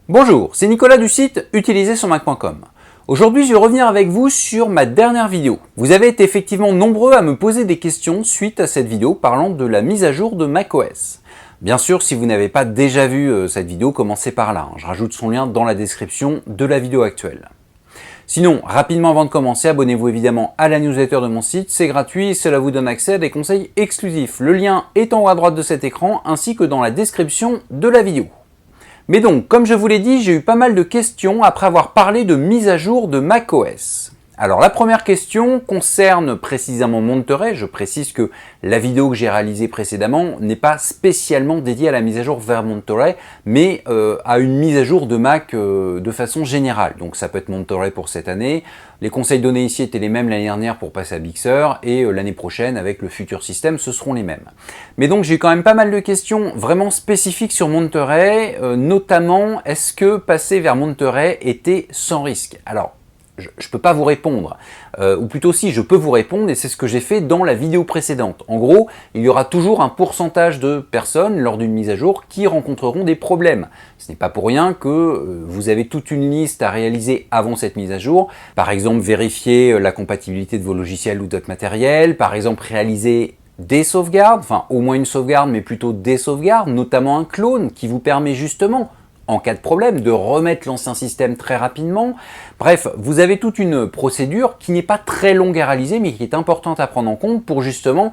Bonjour, c'est Nicolas du site utilisersonmac.com. Aujourd'hui, je vais revenir avec vous sur ma dernière vidéo. Vous avez été effectivement nombreux à me poser des questions suite à cette vidéo parlant de la mise à jour de macOS. Bien sûr, si vous n'avez pas déjà vu cette vidéo, commencez par là. Je rajoute son lien dans la description de la vidéo actuelle. Sinon, rapidement avant de commencer, abonnez-vous évidemment à la newsletter de mon site, c'est gratuit et cela vous donne accès à des conseils exclusifs. Le lien est en haut à droite de cet écran ainsi que dans la description de la vidéo. Mais donc, comme je vous l'ai dit, j'ai eu pas mal de questions après avoir parlé de mise à jour de macOS. Alors la première question concerne précisément Monterey. Je précise que la vidéo que j'ai réalisée précédemment n'est pas spécialement dédiée à la mise à jour vers Monterey, mais à une mise à jour de Mac de façon générale. Donc ça peut être Monterey pour cette année. Les conseils donnés ici étaient les mêmes l'année dernière pour passer à Big Sur, et l'année prochaine avec le futur système, ce seront les mêmes. Mais donc j'ai quand même pas mal de questions vraiment spécifiques sur Monterey, notamment est-ce que passer vers Monterey était sans risque? Alors, je ne peux pas vous répondre, ou plutôt si, je peux vous répondre et c'est ce que j'ai fait dans la vidéo précédente. En gros, il y aura toujours un pourcentage de personnes lors d'une mise à jour qui rencontreront des problèmes. Ce n'est pas pour rien que vous avez toute une liste à réaliser avant cette mise à jour. Par exemple, vérifier la compatibilité de vos logiciels ou d'autres matériels, par exemple réaliser des sauvegardes, enfin au moins une sauvegarde, mais plutôt des sauvegardes, notamment un clone qui vous permet justement, en cas de problème, de remettre l'ancien système très rapidement. Bref, vous avez toute une procédure qui n'est pas très longue à réaliser, mais qui est importante à prendre en compte pour justement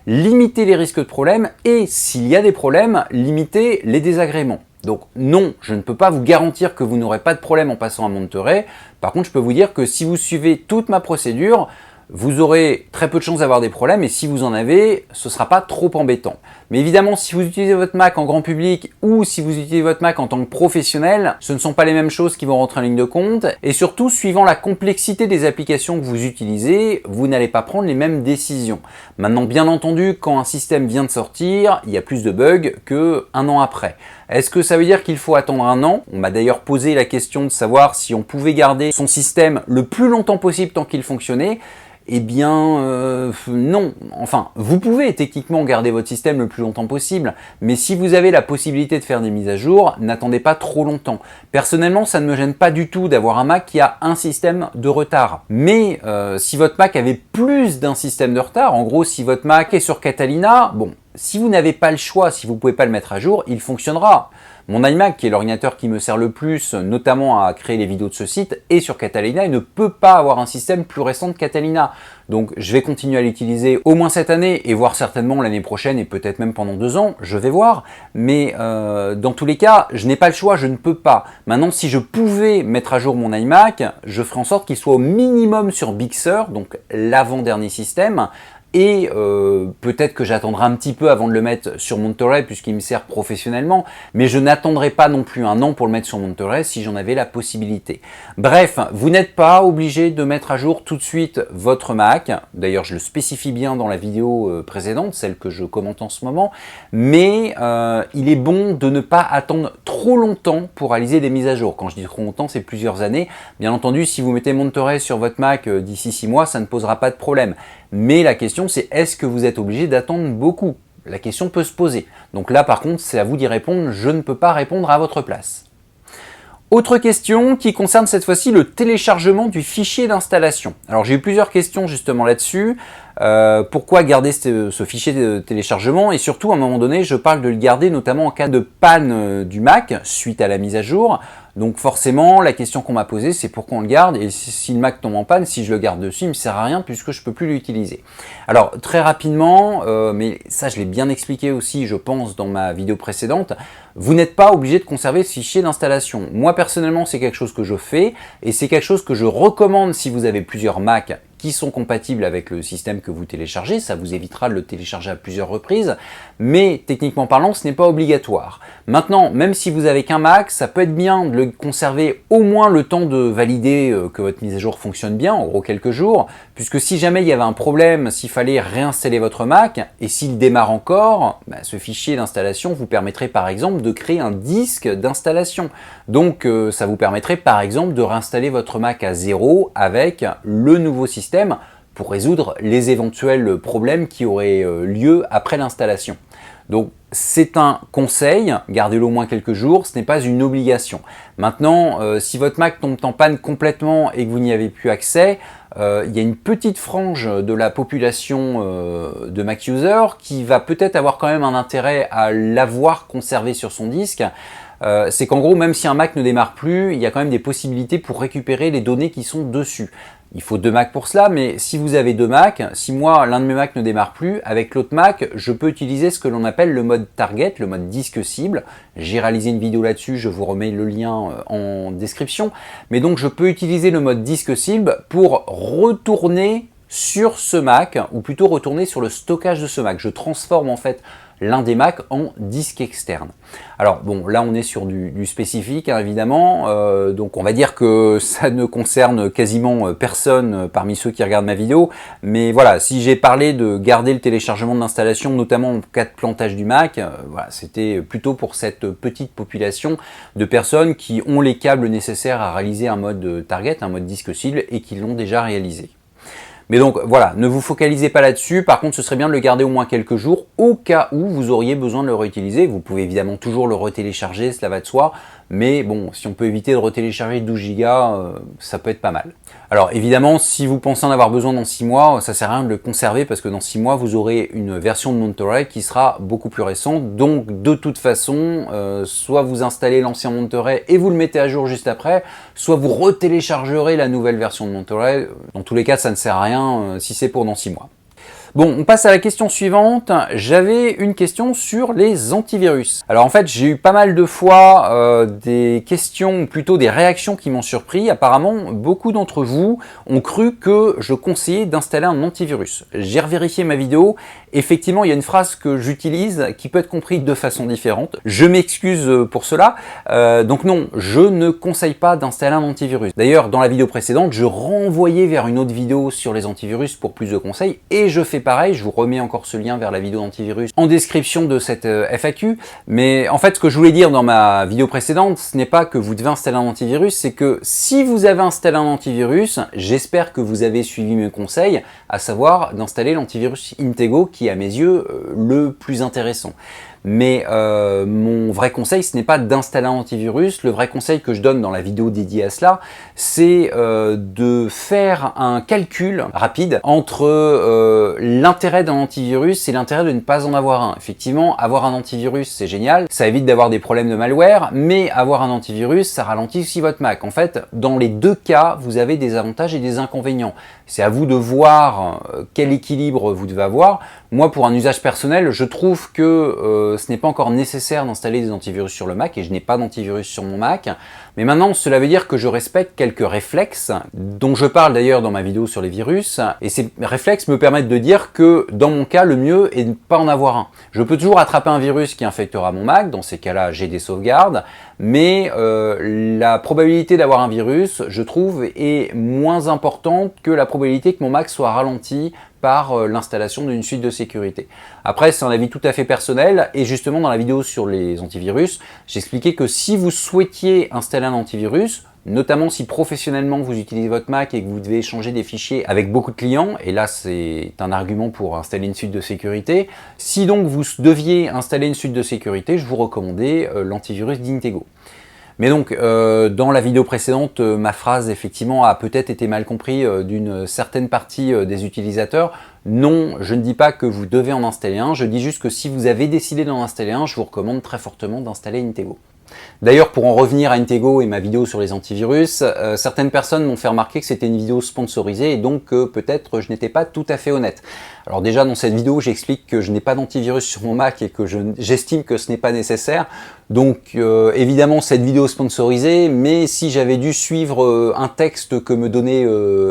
limiter les risques de problème et, s'il y a des problèmes, limiter les désagréments. Donc non, je ne peux pas vous garantir que vous n'aurez pas de problème en passant à Monterey. Par contre, je peux vous dire que si vous suivez toute ma procédure, vous aurez très peu de chances d'avoir des problèmes et si vous en avez, ce ne sera pas trop embêtant. Mais évidemment, si vous utilisez votre Mac en grand public ou si vous utilisez votre Mac en tant que professionnel, ce ne sont pas les mêmes choses qui vont rentrer en ligne de compte. Et surtout, suivant la complexité des applications que vous utilisez, vous n'allez pas prendre les mêmes décisions. Maintenant, bien entendu, quand un système vient de sortir, il y a plus de bugs qu'un an après. Est-ce que ça veut dire qu'il faut attendre un an? On m'a d'ailleurs posé la question de savoir si on pouvait garder son système le plus longtemps possible tant qu'il fonctionnait. Eh bien, non. Enfin, vous pouvez techniquement garder votre système le plus longtemps possible, mais si vous avez la possibilité de faire des mises à jour, n'attendez pas trop longtemps. Personnellement, ça ne me gêne pas du tout d'avoir un Mac qui a un système de retard. Mais si votre Mac avait plus d'un système de retard, en gros, si votre Mac est sur Catalina, bon, si vous n'avez pas le choix, si vous ne pouvez pas le mettre à jour, il fonctionnera. Mon iMac, qui est l'ordinateur qui me sert le plus, notamment à créer les vidéos de ce site, est sur Catalina et ne peut pas avoir un système plus récent de Catalina. Donc je vais continuer à l'utiliser au moins cette année et voire certainement l'année prochaine et peut-être même pendant 2 ans, je vais voir. Mais dans tous les cas, je n'ai pas le choix, je ne peux pas. Maintenant, si je pouvais mettre à jour mon iMac, je ferais en sorte qu'il soit au minimum sur Big Sur, donc l'avant-dernier système. Et peut-être que j'attendrai un petit peu avant de le mettre sur Monterey puisqu'il me sert professionnellement, mais je n'attendrai pas non plus un an pour le mettre sur Monterey si j'en avais la possibilité. Bref, vous n'êtes pas obligé de mettre à jour tout de suite votre Mac, d'ailleurs je le spécifie bien dans la vidéo précédente, celle que je commente en ce moment, mais il est bon de ne pas attendre trop longtemps pour réaliser des mises à jour. Quand je dis trop longtemps, c'est plusieurs années. Bien entendu, si vous mettez Monterey sur votre Mac d'ici 6 mois, ça ne posera pas de problème. Mais la question c'est est-ce que vous êtes obligé d'attendre beaucoup? La question peut se poser. Donc là par contre c'est à vous d'y répondre, je ne peux pas répondre à votre place. Autre question qui concerne cette fois-ci le téléchargement du fichier d'installation. Alors j'ai eu plusieurs questions justement là-dessus. Pourquoi garder ce fichier de téléchargement? Et surtout à un moment donné je parle de le garder notamment en cas de panne du Mac suite à la mise à jour. Donc forcément la question qu'on m'a posée c'est pourquoi on le garde et si le Mac tombe en panne, si je le garde dessus il ne me sert à rien puisque je ne peux plus l'utiliser. Alors très rapidement, mais ça je l'ai bien expliqué aussi je pense dans ma vidéo précédente, vous n'êtes pas obligé de conserver ce fichier d'installation. Moi personnellement c'est quelque chose que je fais et c'est quelque chose que je recommande si vous avez plusieurs Mac qui sont compatibles avec le système que vous téléchargez, ça vous évitera de le télécharger à plusieurs reprises, mais techniquement parlant, ce n'est pas obligatoire. Maintenant, même si vous avez qu'un Mac, ça peut être bien de le conserver au moins le temps de valider que votre mise à jour fonctionne bien, en gros quelques jours, puisque si jamais il y avait un problème, s'il fallait réinstaller votre Mac, et s'il démarre encore, ce fichier d'installation vous permettrait par exemple de créer un disque d'installation. Donc ça vous permettrait par exemple de réinstaller votre Mac à zéro avec le nouveau système pour résoudre les éventuels problèmes qui auraient lieu après l'installation. Donc c'est un conseil, gardez-le au moins quelques jours, ce n'est pas une obligation. Maintenant, si votre Mac tombe en panne complètement et que vous n'y avez plus accès, il y a une petite frange de la population de Mac user qui va peut-être avoir quand même un intérêt à l'avoir conservé sur son disque. C'est qu'en gros, même si un Mac ne démarre plus, il y a quand même des possibilités pour récupérer les données qui sont dessus. Il faut 2 Macs pour cela, mais si vous avez 2 Macs, si moi, l'un de mes Macs ne démarre plus, avec l'autre Mac, je peux utiliser ce que l'on appelle le mode target, le mode disque cible. J'ai réalisé une vidéo là-dessus, je vous remets le lien en description. Mais donc, je peux utiliser le mode disque cible pour retourner sur ce Mac, ou plutôt retourner sur le stockage de ce Mac. Je transforme en fait l'un des Macs en disque externe. Alors bon, là on est sur du spécifique hein, évidemment, donc on va dire que ça ne concerne quasiment personne parmi ceux qui regardent ma vidéo, mais voilà, si j'ai parlé de garder le téléchargement de l'installation, notamment en cas de plantage du Mac, voilà, c'était plutôt pour cette petite population de personnes qui ont les câbles nécessaires à réaliser un mode target, un mode disque cible, et qui l'ont déjà réalisé. Mais donc voilà, ne vous focalisez pas là-dessus, par contre ce serait bien de le garder au moins quelques jours au cas où vous auriez besoin de le réutiliser. Vous pouvez évidemment toujours le retélécharger, cela va de soi, mais bon, si on peut éviter de retélécharger 12 Go, ça peut être pas mal. Alors évidemment, si vous pensez en avoir besoin dans 6 mois, ça sert à rien de le conserver parce que dans 6 mois, vous aurez une version de Monterey qui sera beaucoup plus récente. Donc de toute façon, soit vous installez l'ancien Monterey et vous le mettez à jour juste après, soit vous retéléchargerez la nouvelle version de Monterey. Dans tous les cas, ça ne sert à rien si c'est pour dans 6 mois. Bon, on passe à la question suivante. J'avais une question sur les antivirus. Alors en fait, j'ai eu pas mal de fois des questions, ou plutôt des réactions qui m'ont surpris. Apparemment, beaucoup d'entre vous ont cru que je conseillais d'installer un antivirus. J'ai revérifié ma vidéo. Effectivement, il y a une phrase que j'utilise qui peut être comprise de façon différente. Je m'excuse pour cela. Donc non, je ne conseille pas d'installer un antivirus. D'ailleurs, dans la vidéo précédente, je renvoyais vers une autre vidéo sur les antivirus pour plus de conseils et je fais pareil, je vous remets encore ce lien vers la vidéo d'antivirus en description de cette FAQ. Mais en fait, ce que je voulais dire dans ma vidéo précédente, ce n'est pas que vous devez installer un antivirus, c'est que si vous avez installé un antivirus, j'espère que vous avez suivi mes conseils, à savoir d'installer l'antivirus Intego qui est à mes yeux le plus intéressant. Mais mon vrai conseil, ce n'est pas d'installer un antivirus. Le vrai conseil que je donne dans la vidéo dédiée à cela, c'est de faire un calcul rapide entre l'intérêt d'un antivirus et l'intérêt de ne pas en avoir un. Effectivement, avoir un antivirus, c'est génial. Ça évite d'avoir des problèmes de malware, mais avoir un antivirus, ça ralentit aussi votre Mac. En fait, dans les deux cas, vous avez des avantages et des inconvénients. C'est à vous de voir quel équilibre vous devez avoir. Moi, pour un usage personnel, je trouve que ce n'est pas encore nécessaire d'installer des antivirus sur le Mac et je n'ai pas d'antivirus sur mon Mac. Mais maintenant, cela veut dire que je respecte quelques réflexes dont je parle d'ailleurs dans ma vidéo sur les virus. Et ces réflexes me permettent de dire que dans mon cas, le mieux est de ne pas en avoir un. Je peux toujours attraper un virus qui infectera mon Mac. Dans ces cas-là, j'ai des sauvegardes. Mais la probabilité d'avoir un virus, je trouve, est moins importante que la probabilité que mon Mac soit ralenti par l'installation d'une suite de sécurité. Après, c'est un avis tout à fait personnel et justement dans la vidéo sur les antivirus, j'expliquais que si vous souhaitiez installer un antivirus, notamment si professionnellement vous utilisez votre Mac et que vous devez échanger des fichiers avec beaucoup de clients, et là c'est un argument pour installer une suite de sécurité, si donc vous deviez installer une suite de sécurité, je vous recommandais l'antivirus d'Intego. Mais donc, dans la vidéo précédente, ma phrase, effectivement, a peut-être été mal comprise d'une certaine partie des utilisateurs. Non, je ne dis pas que vous devez en installer un, je dis juste que si vous avez décidé d'en installer un, je vous recommande très fortement d'installer Intego. D'ailleurs, pour en revenir à Intego et ma vidéo sur les antivirus, certaines personnes m'ont fait remarquer que c'était une vidéo sponsorisée et donc que peut-être je n'étais pas tout à fait honnête. Alors déjà, dans cette vidéo, j'explique que je n'ai pas d'antivirus sur mon Mac et que j'estime que ce n'est pas nécessaire. Donc évidemment, cette vidéo sponsorisée, mais si j'avais dû suivre un texte que me donnait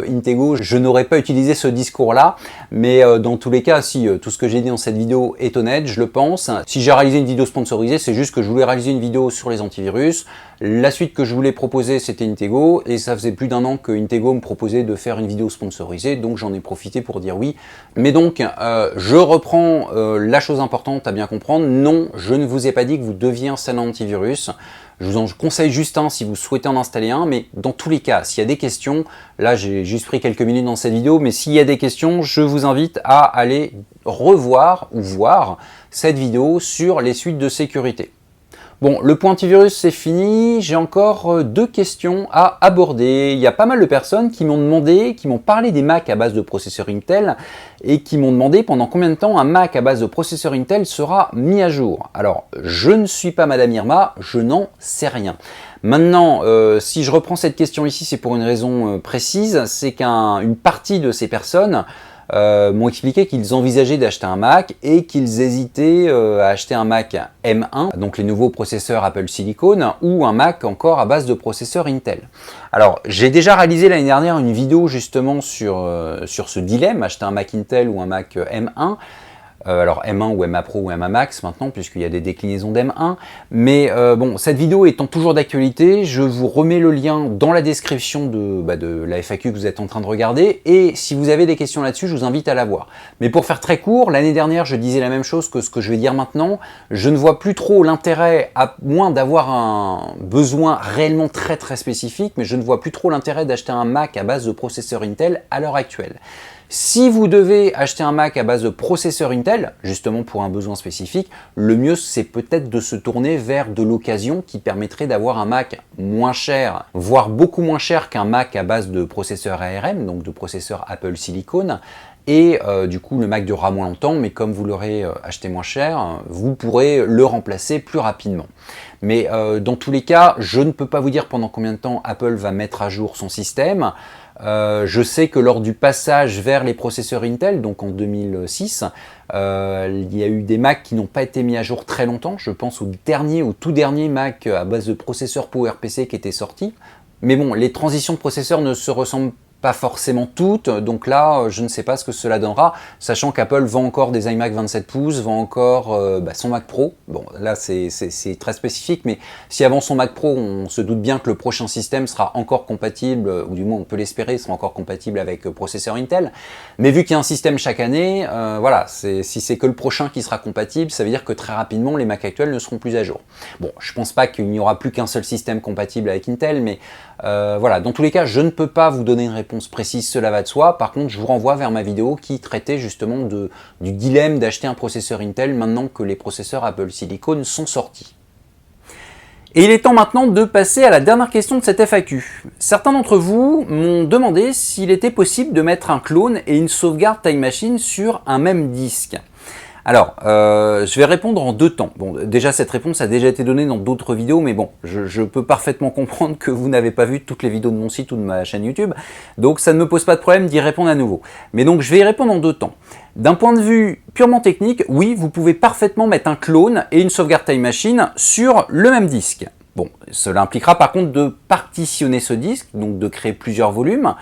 Intego, je n'aurais pas utilisé ce discours-là. Mais dans tous les cas, si tout ce que j'ai dit dans cette vidéo est honnête, je le pense. Si j'ai réalisé une vidéo sponsorisée, c'est juste que je voulais réaliser une vidéo sur les antivirus. La suite que je voulais proposer, c'était Intego, et ça faisait plus d'un an que Intego me proposait de faire une vidéo sponsorisée, donc j'en ai profité pour dire oui. Mais donc, je reprends la chose importante à bien comprendre. Non, je ne vous ai pas dit que vous deviez installer un antivirus. Je vous en conseille juste un si vous souhaitez en installer un, mais dans tous les cas, s'il y a des questions, là j'ai juste pris quelques minutes dans cette vidéo, mais s'il y a des questions, je vous invite à aller revoir ou voir cette vidéo sur les suites de sécurité. Bon, le point antivirus c'est fini, j'ai encore deux questions à aborder. Il y a pas mal de personnes qui m'ont demandé, qui m'ont parlé des Mac à base de processeur Intel et qui m'ont demandé pendant combien de temps un Mac à base de processeur Intel sera mis à jour. Alors, je ne suis pas Madame Irma, je n'en sais rien. Maintenant, si je reprends cette question ici, c'est pour une raison précise, c'est qu'une partie de ces personnes m'ont expliqué qu'ils envisageaient d'acheter un Mac et qu'ils hésitaient à acheter un Mac M1, donc les nouveaux processeurs Apple Silicon, ou un Mac encore à base de processeur Intel. Alors, j'ai déjà réalisé l'année dernière une vidéo justement sur ce dilemme, acheter un Mac Intel ou un Mac M1. Alors M1 ou MA Pro ou MA Max maintenant, puisqu'il y a des déclinaisons d'M1. Mais bon, cette vidéo étant toujours d'actualité, je vous remets le lien dans la description de la FAQ que vous êtes en train de regarder. Et si vous avez des questions là-dessus, je vous invite à la voir. Mais pour faire très court, l'année dernière, je disais la même chose que ce que je vais dire maintenant. Je ne vois plus trop l'intérêt, à moins d'avoir un besoin réellement très très spécifique, mais je ne vois plus trop l'intérêt d'acheter un Mac à base de processeur Intel à l'heure actuelle. Si vous devez acheter un Mac à base de processeur Intel, justement pour un besoin spécifique, le mieux c'est peut-être de se tourner vers de l'occasion qui permettrait d'avoir un Mac moins cher, voire beaucoup moins cher qu'un Mac à base de processeur ARM, donc de processeur Apple Silicon, et du coup le Mac durera moins longtemps, mais comme vous l'aurez acheté moins cher, vous pourrez le remplacer plus rapidement. Mais dans tous les cas, je ne peux pas vous dire pendant combien de temps Apple va mettre à jour son système. Je sais que lors du passage vers les processeurs Intel, donc en 2006, il y a eu des Macs qui n'ont pas été mis à jour très longtemps. Je pense au tout dernier Mac à base de processeur PowerPC qui était sorti. Mais bon, les transitions de processeurs ne se ressemblent pas forcément toutes, donc là je ne sais pas ce que cela donnera, sachant qu'Apple vend encore des iMac 27 pouces, vend encore son Mac Pro. Bon là c'est très spécifique, mais si avant son Mac Pro on se doute bien que le prochain système sera encore compatible, ou du moins on peut l'espérer, sera encore compatible avec processeur Intel, mais vu qu'il y a un système chaque année, voilà, si c'est que le prochain qui sera compatible, ça veut dire que très rapidement les Mac actuels ne seront plus à jour. Bon, je pense pas qu'il n'y aura plus qu'un seul système compatible avec Intel, mais voilà, dans tous les cas je ne peux pas vous donner une réponse précise, cela va de soi. Par contre, je vous renvoie vers ma vidéo qui traitait justement du dilemme d'acheter un processeur Intel maintenant que les processeurs Apple Silicon sont sortis. Et il est temps maintenant de passer à la dernière question de cette FAQ. Certains d'entre vous m'ont demandé s'il était possible de mettre un clone et une sauvegarde Time Machine sur un même disque. Alors, je vais répondre en deux temps. Bon, déjà cette réponse a déjà été donnée dans d'autres vidéos, mais bon, je peux parfaitement comprendre que vous n'avez pas vu toutes les vidéos de mon site ou de ma chaîne YouTube, donc ça ne me pose pas de problème d'y répondre à nouveau. Mais donc je vais y répondre en deux temps. D'un point de vue purement technique, oui, vous pouvez parfaitement mettre un clone et une sauvegarde Time Machine sur le même disque. Bon, cela impliquera par contre de partitionner ce disque, donc de créer plusieurs volumes.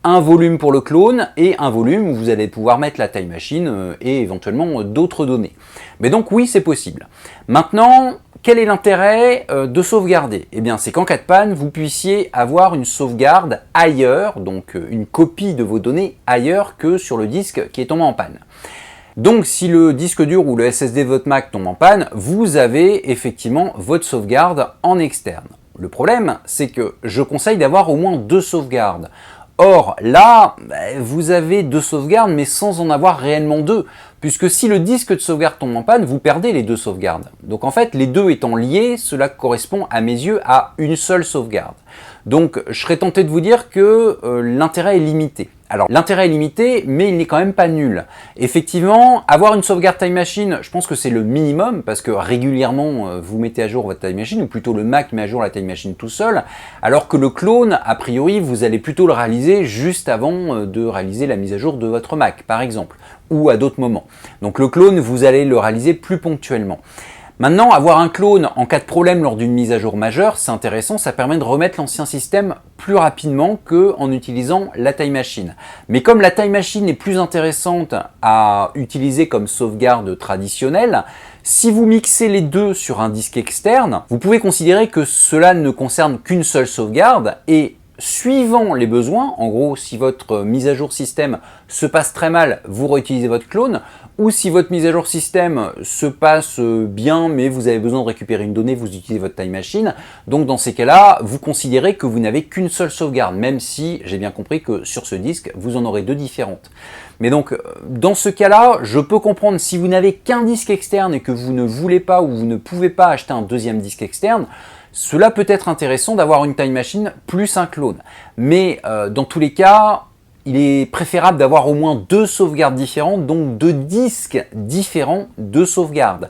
Un volume pour le clone et un volume où vous allez pouvoir mettre la Time Machine et éventuellement d'autres données. Mais donc oui, c'est possible. Maintenant, quel est l'intérêt de sauvegarder? Eh bien, c'est qu'en cas de panne, vous puissiez avoir une sauvegarde ailleurs, donc une copie de vos données ailleurs que sur le disque qui est tombé en panne. Donc si le disque dur ou le SSD de votre Mac tombe en panne, vous avez effectivement votre sauvegarde en externe. Le problème, c'est que je conseille d'avoir au moins deux sauvegardes. Or, là, vous avez deux sauvegardes, mais sans en avoir réellement deux, puisque si le disque de sauvegarde tombe en panne, vous perdez les deux sauvegardes. Donc en fait, les deux étant liés, cela correspond à mes yeux à une seule sauvegarde. Donc je serais tenté de vous dire que l'intérêt est limité. Alors l'intérêt est limité, mais il n'est quand même pas nul. Effectivement, avoir une sauvegarde Time Machine, je pense que c'est le minimum, parce que régulièrement vous mettez à jour votre Time Machine, ou plutôt le Mac met à jour la Time Machine tout seul, alors que le clone, a priori, vous allez plutôt le réaliser juste avant de réaliser la mise à jour de votre Mac, par exemple, ou à d'autres moments. Donc le clone, vous allez le réaliser plus ponctuellement. Maintenant, avoir un clone en cas de problème lors d'une mise à jour majeure, c'est intéressant, ça permet de remettre l'ancien système plus rapidement qu'en utilisant la Time Machine. Mais comme la Time Machine est plus intéressante à utiliser comme sauvegarde traditionnelle, si vous mixez les deux sur un disque externe, vous pouvez considérer que cela ne concerne qu'une seule sauvegarde et suivant les besoins, en gros si votre mise à jour système se passe très mal, vous réutilisez votre clone, ou si votre mise à jour système se passe bien, mais vous avez besoin de récupérer une donnée, vous utilisez votre Time Machine. Donc dans ces cas-là, vous considérez que vous n'avez qu'une seule sauvegarde, même si j'ai bien compris que sur ce disque, vous en aurez deux différentes. Mais donc, dans ce cas-là, je peux comprendre si vous n'avez qu'un disque externe et que vous ne voulez pas ou vous ne pouvez pas acheter un deuxième disque externe, cela peut être intéressant d'avoir une Time Machine plus un clone. Mais dans tous les cas, il est préférable d'avoir au moins deux sauvegardes différentes, donc deux disques différents de sauvegarde.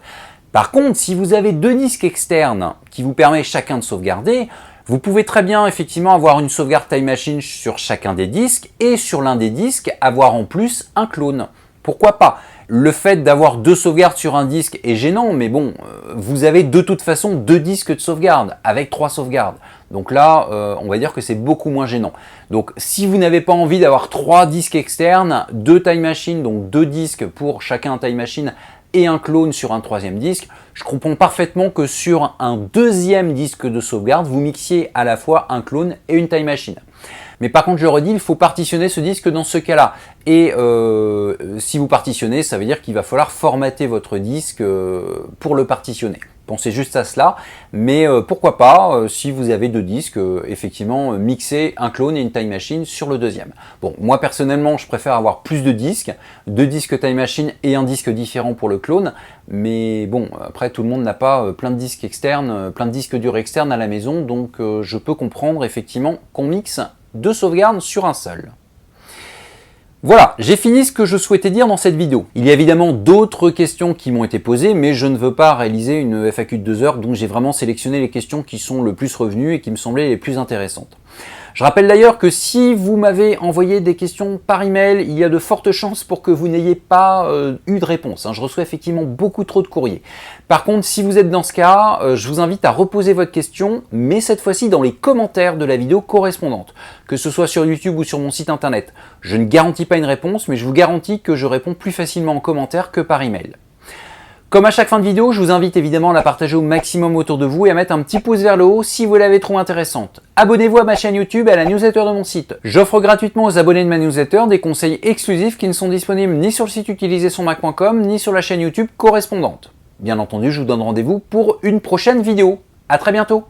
Par contre, si vous avez deux disques externes qui vous permettent chacun de sauvegarder, vous pouvez très bien effectivement avoir une sauvegarde Time Machine sur chacun des disques et sur l'un des disques avoir en plus un clone. Pourquoi pas? Le fait d'avoir deux sauvegardes sur un disque est gênant, mais bon, vous avez de toute façon deux disques de sauvegarde avec trois sauvegardes. Donc là, on va dire que c'est beaucoup moins gênant. Donc si vous n'avez pas envie d'avoir trois disques externes, deux Time Machine, donc deux disques pour chacun un Time Machine et un clone sur un troisième disque, je comprends parfaitement que sur un deuxième disque de sauvegarde, vous mixiez à la fois un clone et une Time Machine. Mais par contre, je le redis, il faut partitionner ce disque dans ce cas-là. Et si vous partitionnez, ça veut dire qu'il va falloir formater votre disque pour le partitionner. Pensez juste à cela, mais pourquoi pas, si vous avez deux disques, effectivement, mixer un clone et une Time Machine sur le deuxième. Bon, moi personnellement, je préfère avoir plus de disques, deux disques Time Machine et un disque différent pour le clone, mais bon, après tout le monde n'a pas plein de disques externes, plein de disques durs externes à la maison, donc je peux comprendre effectivement qu'on mixe deux sauvegardes sur un seul. Voilà, j'ai fini ce que je souhaitais dire dans cette vidéo. Il y a évidemment d'autres questions qui m'ont été posées, mais je ne veux pas réaliser une FAQ de 2 heures, donc j'ai vraiment sélectionné les questions qui sont le plus revenues et qui me semblaient les plus intéressantes. Je rappelle d'ailleurs que si vous m'avez envoyé des questions par email, il y a de fortes chances pour que vous n'ayez pas eu de réponse. Je reçois effectivement beaucoup trop de courriers. Par contre, si vous êtes dans ce cas, je vous invite à reposer votre question, mais cette fois-ci dans les commentaires de la vidéo correspondante, que ce soit sur YouTube ou sur mon site internet. Je ne garantis pas une réponse, mais je vous garantis que je réponds plus facilement en commentaire que par email. Comme à chaque fin de vidéo, je vous invite évidemment à la partager au maximum autour de vous et à mettre un petit pouce vers le haut si vous l'avez trouvé intéressante. Abonnez-vous à ma chaîne YouTube et à la newsletter de mon site. J'offre gratuitement aux abonnés de ma newsletter des conseils exclusifs qui ne sont disponibles ni sur le site utilisersonmac.com ni sur la chaîne YouTube correspondante. Bien entendu, je vous donne rendez-vous pour une prochaine vidéo. À très bientôt.